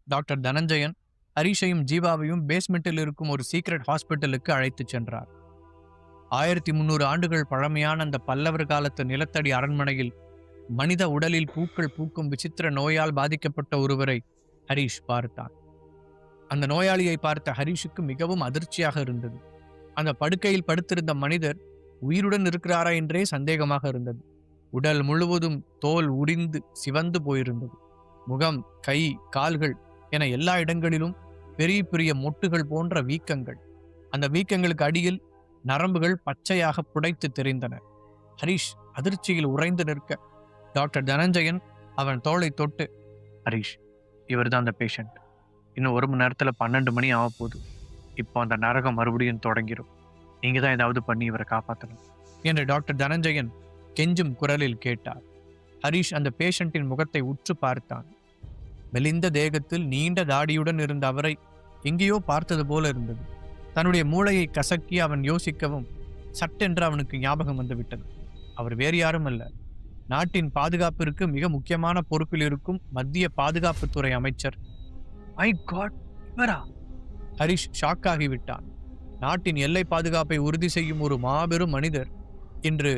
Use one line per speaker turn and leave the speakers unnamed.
Doctor Dhananjayan ஹரிஷையும் ஜீவாவையும் பேஸ்மெண்டில் இருக்கும் ஒரு secret ஹாஸ்பிட்டலுக்கு அழைத்துச் சென்றார். 1300 ஆண்டுகள் பழமையான அந்த பல்லவர் காலத்து நிலத்தடி அரண்மனையில் மனித உடலில் பூக்கள் பூக்கும் விசித்திர நோயால் பாதிக்கப்பட்ட ஒருவரை ஹரிஷ் பார்த்தான். அந்த நோயாளியை பார்த்த ஹரிஷுக்கு மிகவும் அதிர்ச்சியாக இருந்தது. அந்த படுக்கையில் படுத்திருந்த மனிதர் உயிருடன் இருக்கிறாரா என்றே சந்தேகமாக இருந்தது. உடல் முழுவதும் தோல் உரிந்து சிவந்து போயிருந்தது. முகம், கை, கால்கள் என எல்லா இடங்களிலும் பெரிய பெரிய மொட்டுகள் போன்ற வீக்கங்கள். அந்த வீக்கங்களுக்கு அடியில் நரம்புகள் பச்சையாக புடைத்து தெரிந்தன. ஹரிஷ் அதிர்ச்சியில் உறைந்து நிற்க டாக்டர் தனஞ்சயன் அவன் தோளை தொட்டு, ஹரிஷ், இவர்தான் அந்த பேஷண்ட். இன்னும் 1 மணி நேரத்துல 12 மணி ஆக போகுது. இப்போ அந்த நரகம் மறுபடியும் தொடங்கிடும். நீங்க தான் ஏதாவது பண்ணி இவரை காப்பாற்றணும் என்று டாக்டர் தனஞ்சயன் கெஞ்சும் குரலில் கேட்டார். ஹரிஷ் அந்த பேஷண்டின் முகத்தை உற்று பார்த்தான். மெலிந்த தேகத்தில் நீண்ட தாடியுடன் இருந்த அவரை எங்கேயோ பார்த்தது போல இருந்தது. தன்னுடைய மூளையை கசக்கி அவன் யோசிக்கவும் சட்டென்று அவனுக்கு ஞாபகம் வந்துவிட்டது. அவர் வேறு யாரும் அல்ல, நாட்டின் பாதுகாப்பிற்கு மிக முக்கியமான பொறுப்பில் இருக்கும் மத்திய பாதுகாப்புத்துறை அமைச்சர். மை காட், இவரா? ஹரிஷ் ஷாக் ஆகிவிட்டான். நாட்டின் எல்லை பாதுகாப்பை உறுதி செய்யும் ஒரு மாபெரும் மனிதர் இன்று